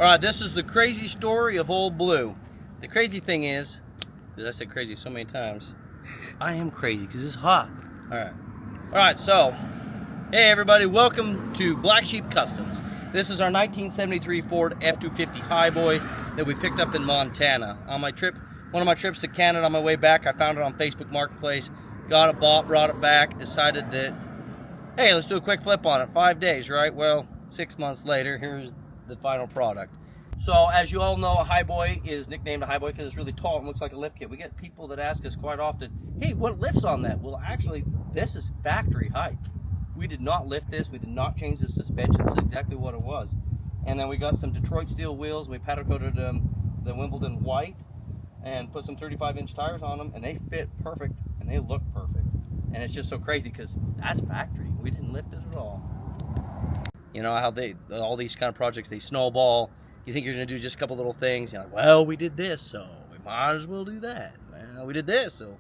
Alright, this is the crazy story of Old Blue. The crazy thing is, because I said crazy so many times, I am crazy because it's hot. Alright, so, hey everybody, welcome to Black Sheep Customs. This is our 1973 Ford F-250 Highboy that we picked up in Montana. On my trip, one of my trips to Canada, on my way back, I found it on Facebook Marketplace, got it bought, brought it back, decided that, hey, let's do a quick flip on it. 5 days, right? Well, 6 months later, here's the final product. So, as you all know, a Highboy is nicknamed a Highboy because it's really tall and looks like a lift kit. We get people that ask us quite often, hey, what lifts on that? Well, actually, this is factory height. We did not lift this. We did not change the suspension. This is exactly what it was. And then we got some Detroit steel wheels. We powder coated them the Wimbledon white and put some 35-inch tires on them, and they fit perfect and they look perfect. And it's just so crazy because that's factory. We didn't lift it at all. You know how all these kind of projects, they snowball. You think you're going to do just a couple little things. You're like, well, we did this, so we might as well do that. Well, we did this, so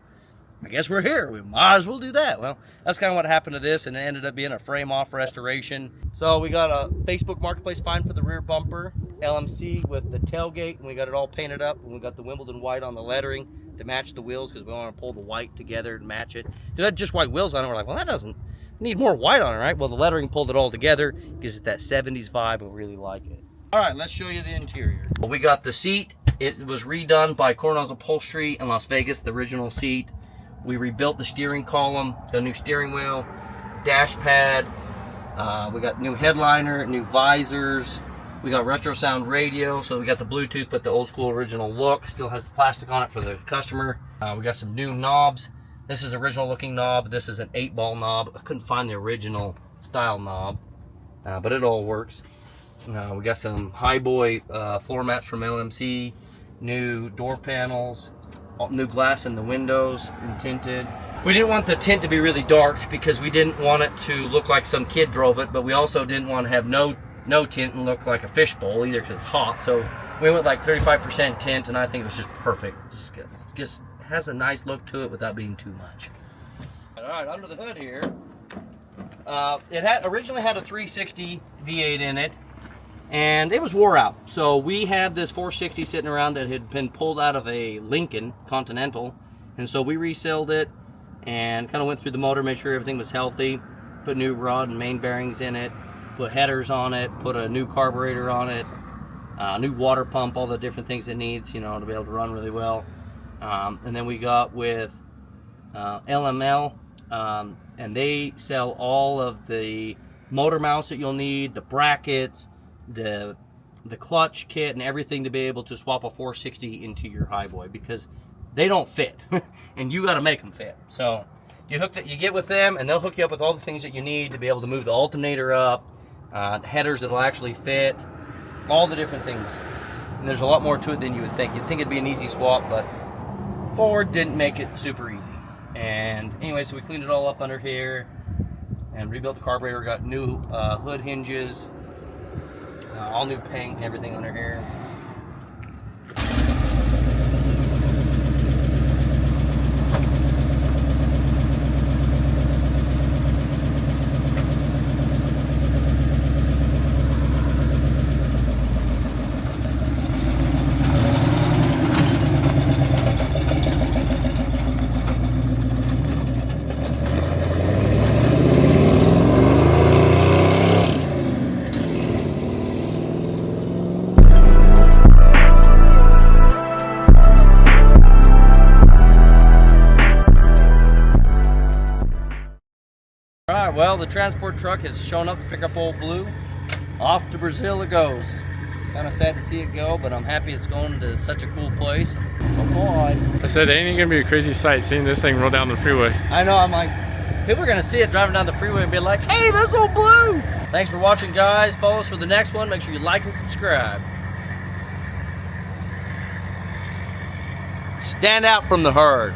I guess we're here. We might as well do that. Well, that's kind of what happened to this, and it ended up being a frame-off restoration. So we got a Facebook Marketplace find for the rear bumper, LMC with the tailgate, and we got it all painted up, and we got the Wimbledon white on the lettering to match the wheels because we want to pull the white together and match it. If it had just white wheels on it, we're like, well, that doesn't need more white on it, right? Well, the lettering pulled it all together, gives it that 70s vibe, and we really like it. All right, let's show you the interior. We got the seat. It was redone by Coronado Upholstery in Las Vegas, the original seat. We rebuilt the steering column, got a new steering wheel, dash pad. We got new headliner, new visors. We got RetroSound radio, so we got the Bluetooth, but the old school original look. Still has the plastic on it for the customer. We got some new knobs. This is original looking knob. This is an 8-ball knob. I couldn't find the original style knob, but it all works. We got some Highboy floor mats from LMC, new door panels, new glass in the windows and tinted. We didn't want the tint to be really dark because we didn't want it to look like some kid drove it, but we also didn't want to have no tint and look like a fishbowl either because it's hot. So we went like 35% tint, and I think it was just perfect. Just has a nice look to it without being too much. All right, under the hood here, it originally had a 360 V8 in it, and it was wore out. So we had this 460 sitting around that had been pulled out of a Lincoln Continental, and so we resealed it and kind of went through the motor, made sure everything was healthy, put new rod and main bearings in it, put headers on it, put a new carburetor on it, new water pump, all the different things it needs, you know, to be able to run really well. And then we got with LML, and they sell all of the motor mounts that you'll need, the brackets, the clutch kit, and everything to be able to swap a 460 into your Highboy because they don't fit, and you got to make them fit. So you get with them, and they'll hook you up with all the things that you need to be able to move the alternator up, headers that'll actually fit, all the different things. And there's a lot more to it than you would think. You'd think it'd be an easy swap, but Ford didn't make it super easy. And anyway, so we cleaned it all up under here and rebuilt the carburetor, got new hood hinges, all new paint and everything under here. Alright, well, the transport truck has shown up to pick up Old Blue. Off to Brazil it goes. Kind of sad to see it go, but I'm happy it's going to such a cool place. Oh boy. I said, ain't it gonna be a crazy sight seeing this thing roll down the freeway? I know, I'm like, people are gonna see it driving down the freeway and be like, hey, that's Old Blue! Thanks for watching, guys. Follow us for the next one. Make sure you like and subscribe. Stand out from the herd.